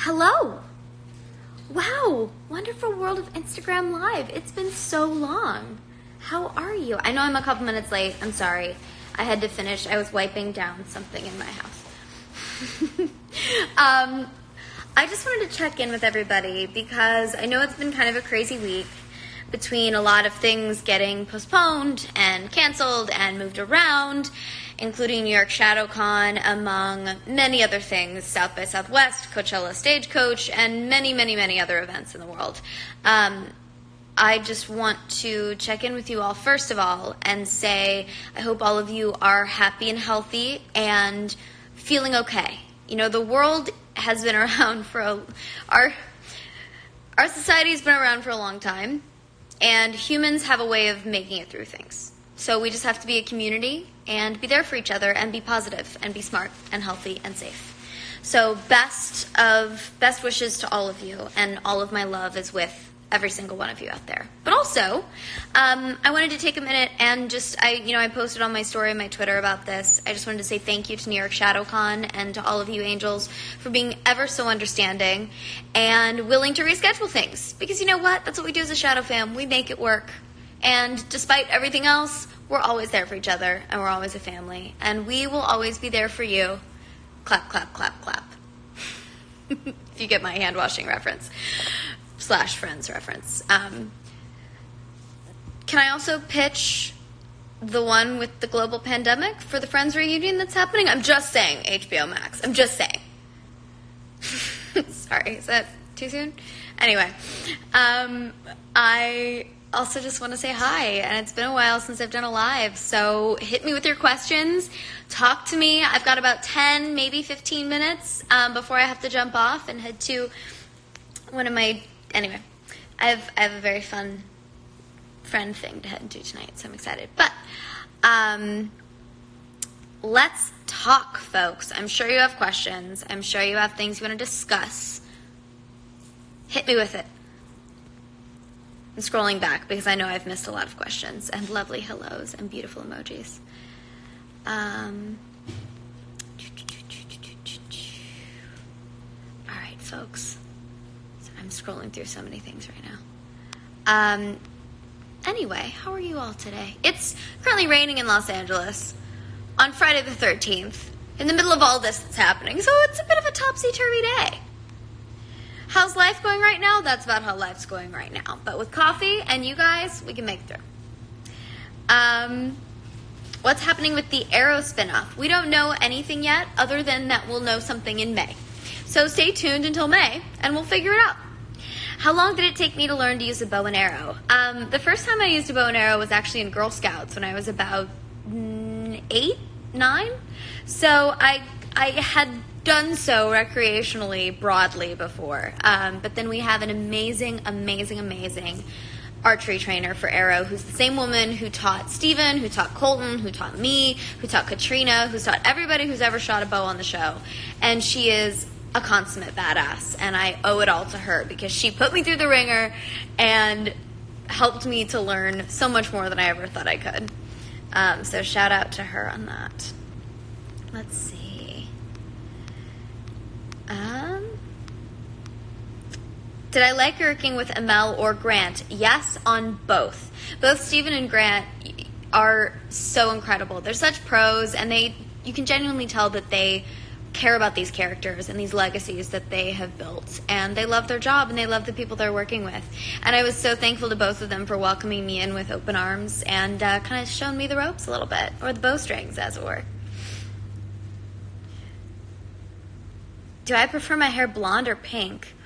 Hello. Wow, wonderful world of Instagram Live. It's been so long. How are you? I know I'm a couple minutes late. I'm sorry. I had to finish. I was wiping down something in my house. I just wanted to check in with everybody because I know it's been kind of a crazy week between a lot of things getting postponed and canceled and moved around, including New York ShadowCon, among many other things, South by Southwest, Coachella Stagecoach, and many, many, many other events in the world. I just want to check in with you all, first of all, and say I hope all of you are happy and healthy and feeling okay. You know, the world has been around for our society's been around for a long time, and humans have a way of making it through things. So we just have to be a community and be there for each other and be positive and be smart and healthy and safe. So best wishes to all of you, and all of my love is with every single one of you out there. But also, I wanted to take a minute and I posted on my story on my Twitter about this. I just wanted to say thank you to New York ShadowCon and to all of you angels for being ever so understanding and willing to reschedule things. Because you know what? That's what we do as a Shadow fam. We make it work. And despite everything else, we're always there for each other, and we're always a family. And we will always be there for you. Clap, clap, clap, clap. If you get my hand washing reference. / Friends reference. Can I also pitch the one with the global pandemic for the Friends reunion that's happening? I'm just saying HBO Max. I'm just saying. Sorry, is that too soon? Anyway, I also just want to say hi, and it's been a while since I've done a live, so hit me with your questions. Talk to me. I've got about 10, maybe 15 minutes before I have to jump off and head to one of my... Anyway, I have a very fun friend thing to head into tonight, so I'm excited. But let's talk, folks. I'm sure you have questions. I'm sure you have things you want to discuss. Hit me with it. I'm scrolling back because I know I've missed a lot of questions and lovely hellos and beautiful emojis. All right, folks. I'm scrolling through so many things right now. Anyway, how are you all today? It's currently raining in Los Angeles on Friday the 13th, in the middle of all this that's happening, so it's a bit of a topsy-turvy day. How's life going right now? That's about how life's going right now. But with coffee and you guys, we can make it through. What's happening with the Arrow spinoff? We don't know anything yet, other than that we'll know something in May. So stay tuned until May, and we'll figure it out. How long did it take me to learn to use a bow and arrow? The first time I used a bow and arrow was actually in Girl Scouts when I was about 8, 9. So I had done so recreationally broadly before. But then we have an amazing archery trainer for Arrow who's the same woman who taught Steven, who taught Colton, who taught me, who taught Katrina, who's taught everybody who's ever shot a bow on the show. And she is a consummate badass, and I owe it all to her because she put me through the ringer and helped me to learn so much more than I ever thought I could. So shout out to her on that. Let's see. Did I like working with Amel or Grant? Yes, on both. Both Steven and Grant are so incredible. They're such pros, and you can genuinely tell that they care about these characters and these legacies that they have built, and they love their job and they love the people they're working with. And I was so thankful to both of them for welcoming me in with open arms and kind of showing me the ropes a little bit, or the bowstrings, as it were. Do I prefer my hair blonde or pink?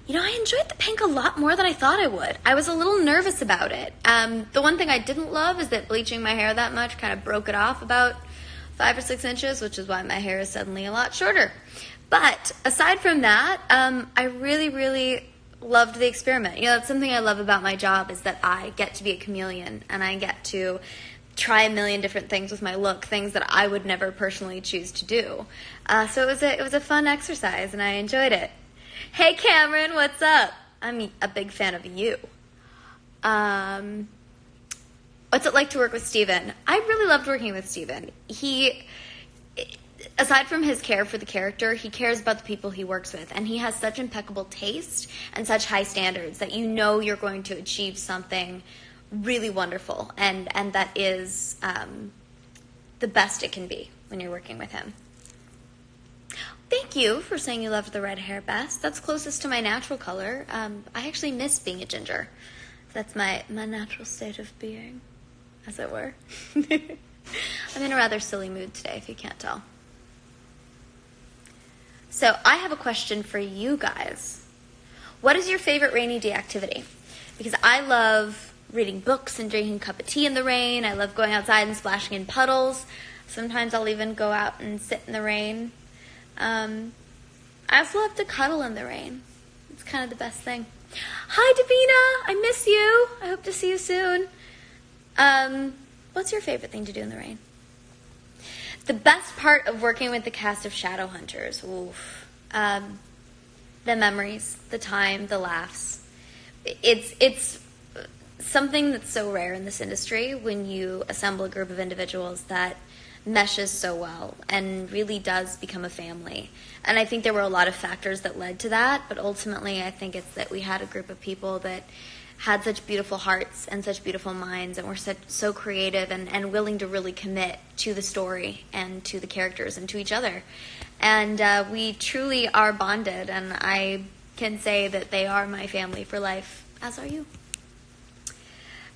You know, I enjoyed the pink a lot more than I thought I would. I was a little nervous about it. The one thing I didn't love is that bleaching my hair that much kind of broke it off about 5 or 6 inches, which is why my hair is suddenly a lot shorter. But aside from that, I really, really loved the experiment. You know, that's something I love about my job, is that I get to be a chameleon and I get to try a million different things with my look, things that I would never personally choose to do. So it was a fun exercise, and I enjoyed it. Hey, Cameron, what's up? I'm a big fan of you. What's it like to work with Steven? I really loved working with Steven. aside from his care for the character, he cares about the people he works with, and he has such impeccable taste and such high standards that you know you're going to achieve something really wonderful, and that is the best it can be when you're working with him. Thank you for saying you loved the red hair best. That's closest to my natural color. I actually miss being a ginger. That's my natural state of being, as it were. I'm in a rather silly mood today, if you can't tell. So I have a question for you guys. What is your favorite rainy day activity? Because I love reading books and drinking a cup of tea in the rain. I love going outside and splashing in puddles. Sometimes I'll even go out and sit in the rain. I also love to cuddle in the rain. It's kind of the best thing. Hi, Davina. I miss you. I hope to see you soon. What's your favorite thing to do in the rain? The best part of working with the cast of Shadowhunters, the memories, the time, the laughs. It's something that's so rare in this industry when you assemble a group of individuals that meshes so well and really does become a family. And I think there were a lot of factors that led to that, but ultimately I think it's that we had a group of people that had such beautiful hearts and such beautiful minds and were so creative and willing to really commit to the story and to the characters and to each other. And we truly are bonded, and I can say that they are my family for life, as are you.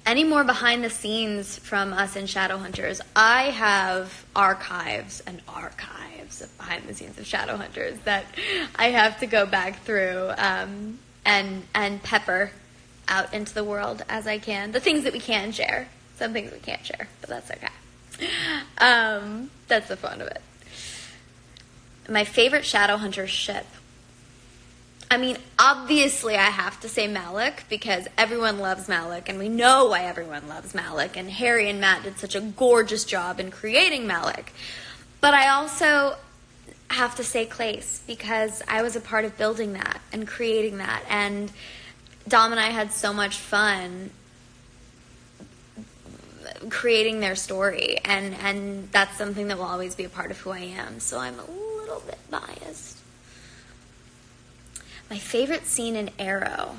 Any more behind the scenes from us in Shadowhunters? I have archives and archives of behind the scenes of Shadowhunters that I have to go back through and pepper out into the world as I can. The things that we can share. Some things we can't share, but that's okay. That's the fun of it. My favorite Shadowhunter ship. I mean, obviously I have to say Malik, because everyone loves Malik, and we know why everyone loves Malik, and Harry and Matt did such a gorgeous job in creating Malik. But I also have to say Clace, because I was a part of building that and creating that, and Dom and I had so much fun creating their story, and that's something that will always be a part of who I am, so I'm a little bit biased. My favorite scene in Arrow.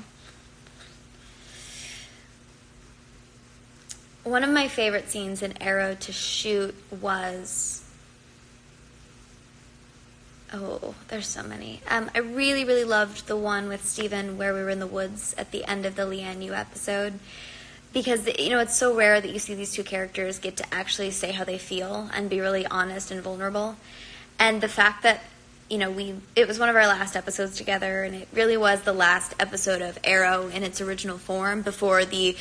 One of my favorite scenes in Arrow to shoot was... Oh, there's so many. I really, really loved the one with Steven where we were in the woods at the end of the Leanne Yu episode. Because, it's so rare that you see these two characters get to actually say how they feel and be really honest and vulnerable. And the fact that, it was one of our last episodes together, and it really was the last episode of Arrow in its original form before the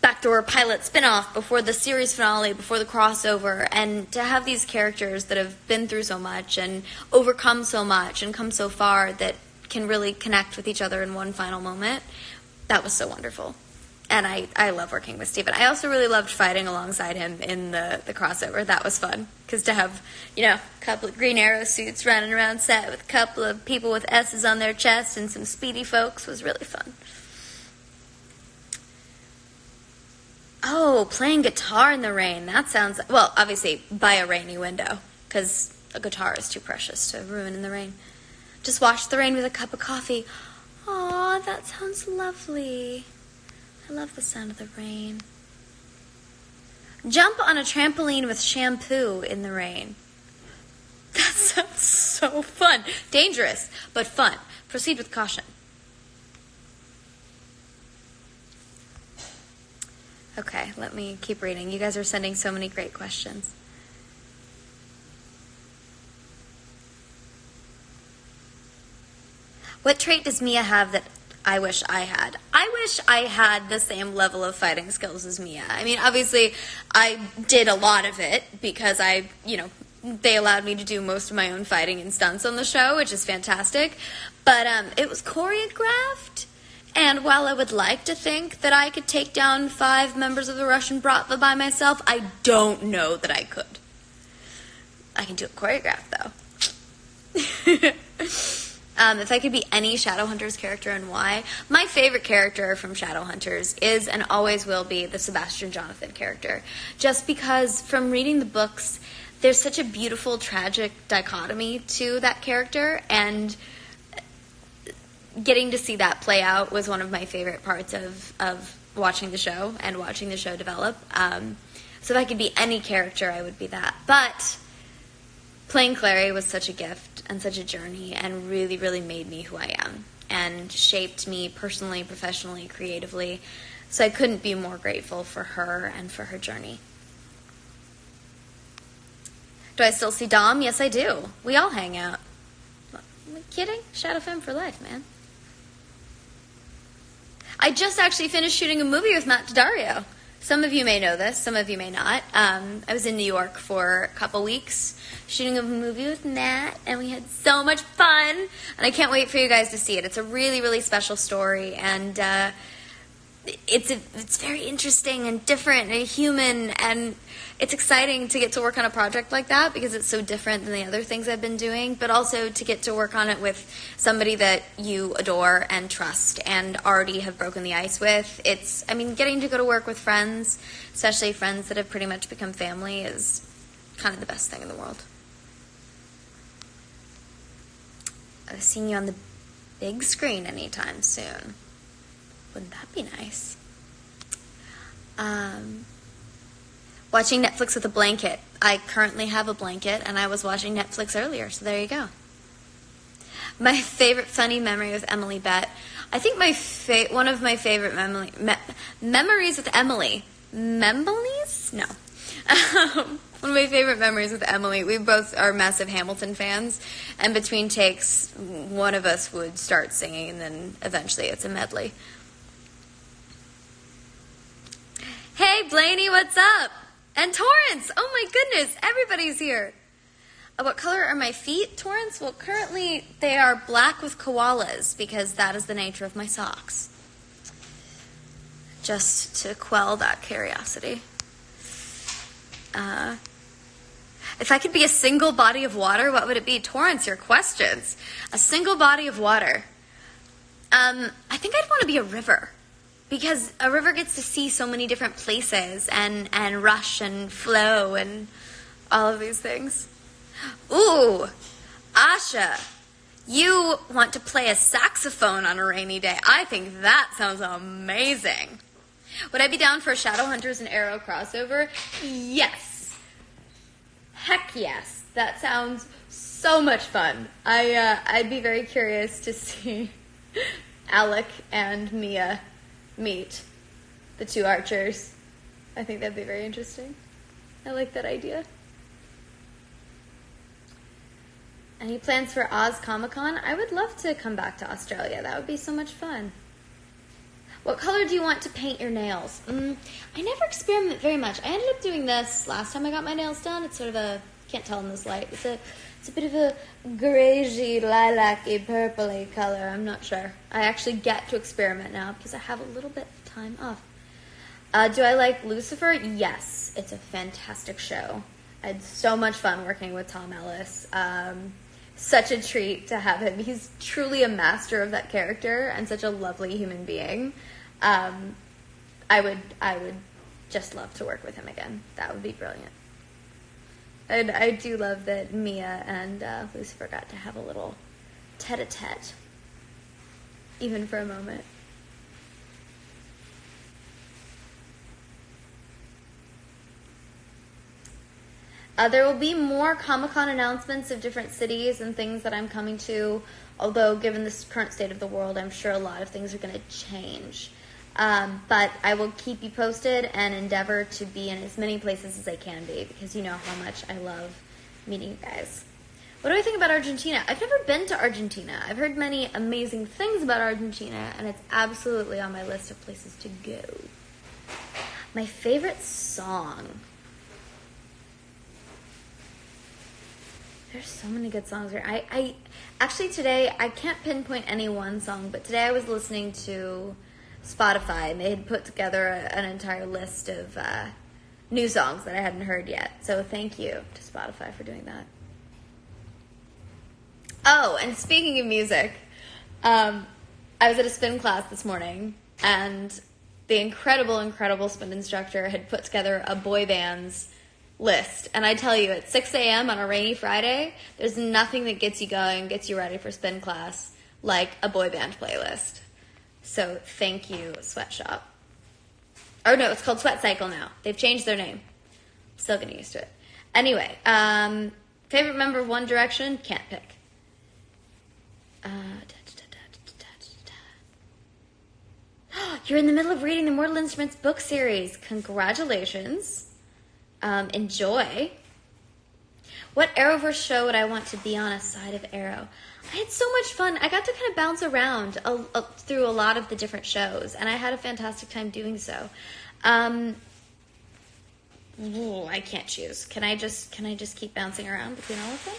backdoor pilot spinoff, before the series finale, before the crossover, and to have these characters that have been through so much and overcome so much and come so far that can really connect with each other in one final moment, that was so wonderful. And I love working with Steven. I also really loved fighting alongside him in the crossover. That was fun. Because to have, a couple of Green Arrow suits running around set with a couple of people with S's on their chest and some speedy folks was really fun. Oh, playing guitar in the rain. That sounds... Well, obviously, by a rainy window. Because a guitar is too precious to ruin in the rain. Just watch the rain with a cup of coffee. Aw, that sounds lovely. I love the sound of the rain. Jump on a trampoline with shampoo in the rain. That sounds so fun. Dangerous, but fun. Proceed with caution. Okay, let me keep reading. You guys are sending so many great questions. What trait does Mia have that I wish I had? I wish I had the same level of fighting skills as Mia. I mean, obviously, I did a lot of it because they allowed me to do most of my own fighting and stunts on the show, which is fantastic. But it was choreographed, and while I would like to think that I could take down 5 members of the Russian Bratva by myself, I don't know that I could. I can do it choreographed, though. If I could be any Shadowhunters character and why, my favorite character from Shadowhunters is and always will be the Sebastian Jonathan character. Just because from reading the books, there's such a beautiful, tragic dichotomy to that character, and getting to see that play out was one of my favorite parts of watching the show and watching the show develop. So if I could be any character, I would be that. But playing Clary was such a gift and such a journey, and really, really made me who I am and shaped me personally, professionally, creatively. So I couldn't be more grateful for her and for her journey. Do I still see Dom? Yes, I do. We all hang out. Am I kidding? Shadow Femme for life, man. I just actually finished shooting a movie with Matt Daddario. Some of you may know this, some of you may not. I was in New York for a couple weeks shooting a movie with Matt, and we had so much fun. And I can't wait for you guys to see it. It's a really, really special story, and it's very interesting and different and human, and it's exciting to get to work on a project like that because it's so different than the other things I've been doing, but also to get to work on it with somebody that you adore and trust and already have broken the ice with. Getting to go to work with friends, especially friends that have pretty much become family, is kind of the best thing in the world. I've seen you on the big screen anytime soon. Wouldn't that be nice? Watching Netflix with a blanket. I currently have a blanket, and I was watching Netflix earlier, so there you go. My favorite funny memory with Emily Bett. I think one of my favorite memories with Emily. Memories? No. One of my favorite memories with Emily, we both are massive Hamilton fans, and between takes, one of us would start singing, and then eventually it's a medley. Hey, Blaney, what's up? And Torrance! Oh my goodness, everybody's here. What color are my feet, Torrance? Well, currently they are black with koalas because that is the nature of my socks. Just to quell that curiosity. If I could be a single body of water, what would it be? Torrance, your questions. A single body of water. I think I'd want to be a river. Because a river gets to see so many different places and rush and flow and all of these things. Ooh, Asha, you want to play a saxophone on a rainy day. I think that sounds amazing. Would I be down for a Shadowhunters and Arrow crossover? Yes. Heck yes. That sounds so much fun. I'd be very curious to see Alec and Mia meet, the two archers. I think that'd be very interesting. I like that idea. Any plans for Oz Comic-Con? I would love to come back to Australia. That would be so much fun. What color do you want to paint your nails? I never experiment very much. I ended up doing this last time I got my nails done. It's sort of a, can't tell in this light. It's a bit of a grayish, lilac-y, purpley color. I'm not sure. I actually get to experiment now because I have a little bit of time off. Do I like Lucifer? Yes. It's a fantastic show. I had so much fun working with Tom Ellis. Such a treat to have him. He's truly a master of that character and such a lovely human being. I would just love to work with him again. That would be brilliant. And I do love that Mia and Lucifer got to have a little tete-a-tete, even for a moment. There will be more Comic-Con announcements of different cities and things that I'm coming to, although given this current state of the world, I'm sure a lot of things are going to change. But I will keep you posted and endeavor to be in as many places as I can be because you know how much I love meeting you guys. What do I think about Argentina? I've never been to Argentina. I've heard many amazing things about Argentina, and it's absolutely on my list of places to go. My favorite song. There's so many good songs here. I actually today, I can't pinpoint any one song, but today I was listening to Spotify, and they had put together an entire list of new songs that I hadn't heard yet. So thank you to Spotify for doing that. Oh, and speaking of music, I was at a spin class this morning, and the incredible spin instructor had put together a boy band's list. And I tell you, at 6 a.m. on a rainy Friday, there's nothing that gets you going, gets you ready for spin class, like a boy band playlist. So thank you, Sweatshop. Or no, it's called Sweat Cycle now. They've changed their name. Still getting used to it. Anyway, favorite member of One Direction? Can't pick. You're in the middle of reading the Mortal Instruments book series. Congratulations. Enjoy. What Arrowverse show would I want to be on aside of Arrow? I had so much fun. I got to kind of bounce around through a lot of the different shows, and I had a fantastic time doing so. I can't choose. Can I just keep bouncing around between all of them?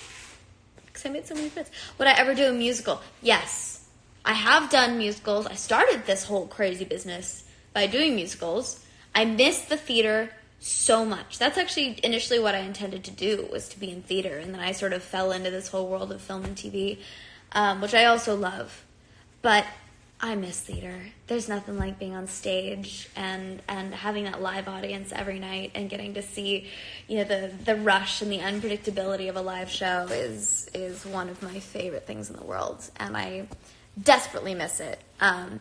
Because I made so many friends. Would I ever do a musical? Yes. I have done musicals. I started this whole crazy business by doing musicals. I miss the theater so much. That's actually initially what I intended to do, was to be in theater, and then I sort of fell into this whole world of film and TV, which I also love. But I miss theater. There's nothing like being on stage and having that live audience every night and getting to see, the rush and the unpredictability of a live show is one of my favorite things in the world, and I desperately miss it.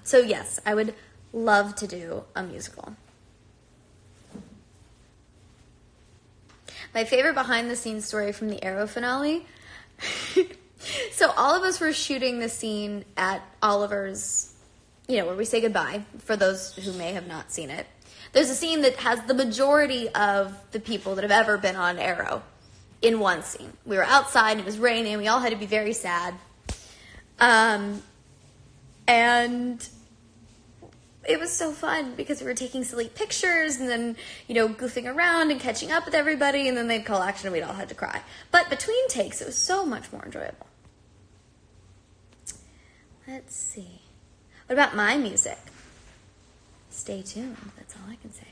So yes, I would love to do a musical. My favorite behind-the-scenes story from the Arrow finale. So all of us were shooting the scene at Oliver's, where we say goodbye, for those who may have not seen it. There's a scene that has the majority of the people that have ever been on Arrow in one scene. We were outside, and it was raining, we all had to be very sad. And it was so fun because we were taking silly pictures and then, goofing around and catching up with everybody, and then they'd call action and we'd all had to cry. But between takes, it was so much more enjoyable. Let's see. What about my music? Stay tuned. That's all I can say.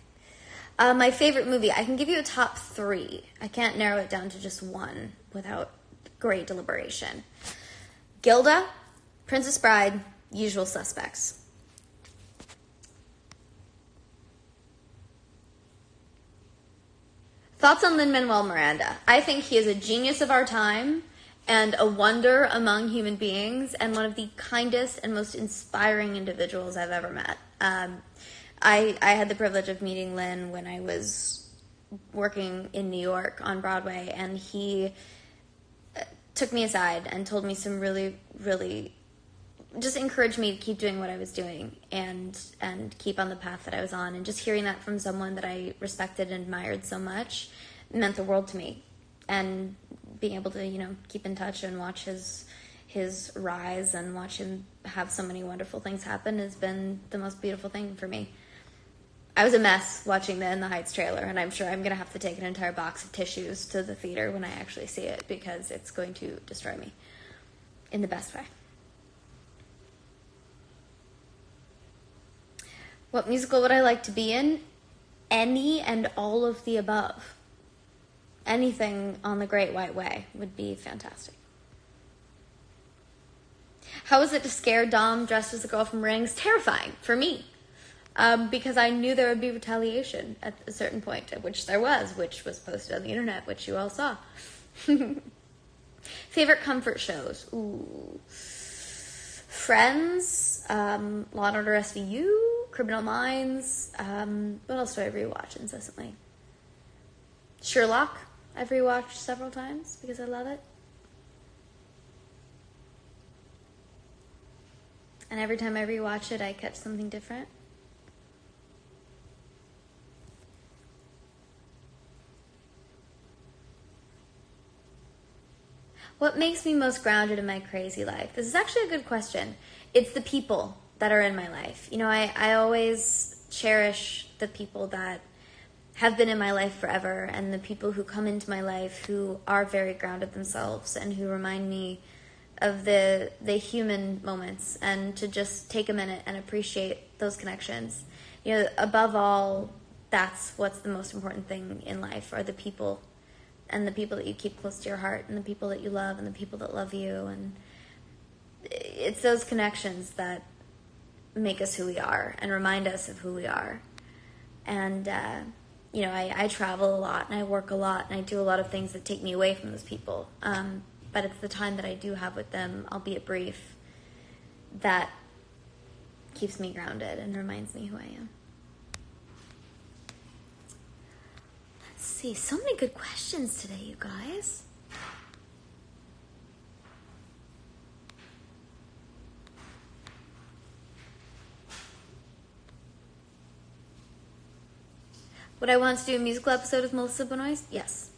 My favorite movie. I can give you a top 3. I can't narrow it down to just one without great deliberation. Gilda, Princess Bride, Usual Suspects. Thoughts on LinManuel Miranda. I think he is a genius of our time and a wonder among human beings and one of the kindest and most inspiring individuals I've ever met. I had the privilege of meeting Lin when I was working in New York on Broadway, and he took me aside and told me some really, really just encouraged me to keep doing what I was doing and keep on the path that I was on. And just hearing that from someone that I respected and admired so much meant the world to me. And being able to, keep in touch and watch his rise and watch him have so many wonderful things happen has been the most beautiful thing for me. I was a mess watching the In the Heights trailer, and I'm sure I'm going to have to take an entire box of tissues to the theater when I actually see it, because it's going to destroy me in the best way. What musical would I like to be in? Any and all of the above. Anything on the Great White Way would be fantastic. How was it to scare Dom dressed as a girl from Rings? Terrifying for me. Because I knew there would be retaliation at a certain point, which there was, which was posted on the internet, which you all saw. Favorite comfort shows? Ooh. Friends, Law & Order SVU, Criminal Minds, what else do I rewatch incessantly? Sherlock, I've rewatched several times because I love it. And every time I rewatch it, I catch something different. What makes me most grounded in my crazy life? This is actually a good question. It's the people that are in my life. I always cherish the people that have been in my life forever, and the people who come into my life who are very grounded themselves and who remind me of the human moments, and to just take a minute and appreciate those connections. Above all, that's what's the most important thing in life, are the people, and the people that you keep close to your heart, and the people that you love, and the people that love you. And it's those connections that make us who we are and remind us of who we are. And I travel a lot and I work a lot and I do a lot of things that take me away from those people. But it's the time that I do have with them, albeit brief, that keeps me grounded and reminds me who I am. Let's see, so many good questions today, you guys. Would I want to do a musical episode with Melissa Benoist? Yes.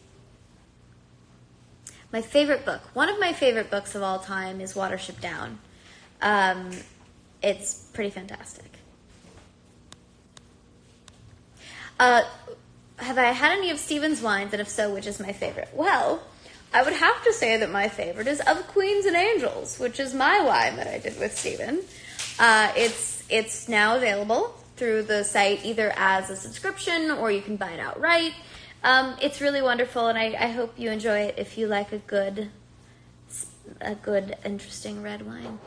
My favorite book, one of my favorite books of all time, is Watership Down. It's pretty fantastic. Have I had any of Stephen's wines, and if so, which is my favorite? Well, I would have to say that my favorite is Of Queens and Angels, which is my wine that I did with Stephen. It's now available through the site either as a subscription or you can buy it outright. It's really wonderful, and I hope you enjoy it if you like a good, interesting red wine.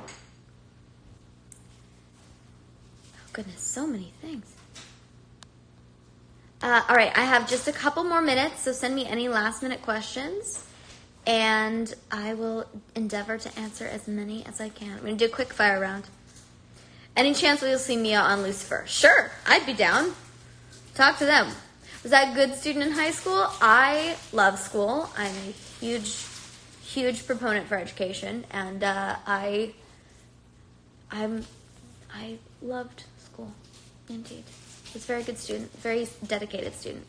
Oh, goodness, so many things. All right, I have just a couple more minutes, so send me any last-minute questions, and I will endeavor to answer as many as I can. I'm going to do a quick fire round. Any chance you'll see Mia on Lucifer? Sure, I'd be down. Talk to them. Was I a good student in high school? I love school. I'm a huge proponent for education, and I loved school, indeed. I was a very good student, very dedicated student.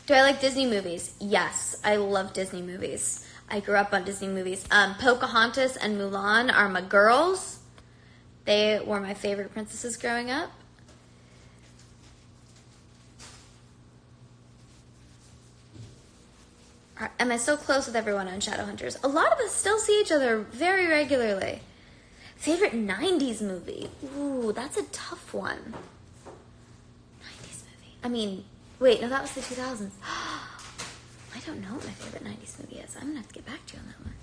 Do I like Disney movies? Yes, I love Disney movies. I grew up on Disney movies. Pocahontas and Mulan are my girls. They were my favorite princesses growing up. Am I still close with everyone on Shadowhunters? A lot of us still see each other very regularly. Favorite 90s movie? Ooh, that's a tough one. 90s movie. I mean, wait, no, that was the 2000s. I don't know what my favorite 90s movie is. I'm going to have to get back to you on that one.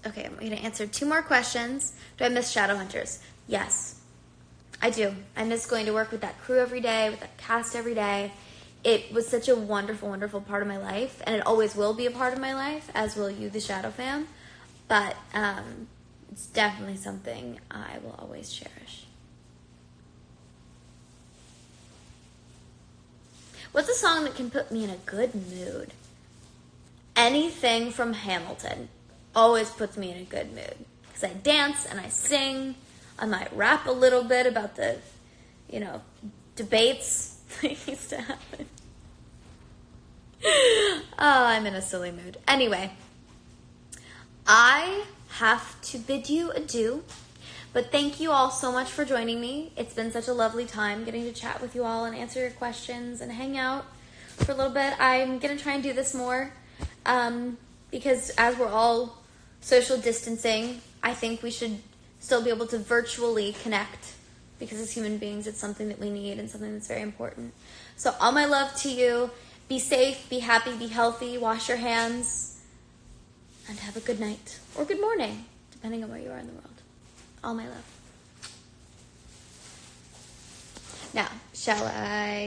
Okay, I'm going to answer 2 more questions. Do I miss Shadowhunters? Yes, I do. I miss going to work with that crew every day, with that cast every day. It was such a wonderful, wonderful part of my life, and it always will be a part of my life, as will you, the Shadow fam. But it's definitely something I will always cherish. What's a song that can put me in a good mood? Anything from Hamilton always puts me in a good mood. Because I dance and I sing. I might rap a little bit about the, debates that used to happen. Oh, I'm in a silly mood. Anyway, I have to bid you adieu. But thank you all so much for joining me. It's been such a lovely time getting to chat with you all and answer your questions and hang out for a little bit. I'm going to try and do this more because as we're all social distancing, I think we should still be able to virtually connect because as human beings, it's something that we need and something that's very important. So all my love to you. Be safe, be happy, be healthy, wash your hands, and have a good night or good morning, depending on where you are in the world. All my love. Now, shall I...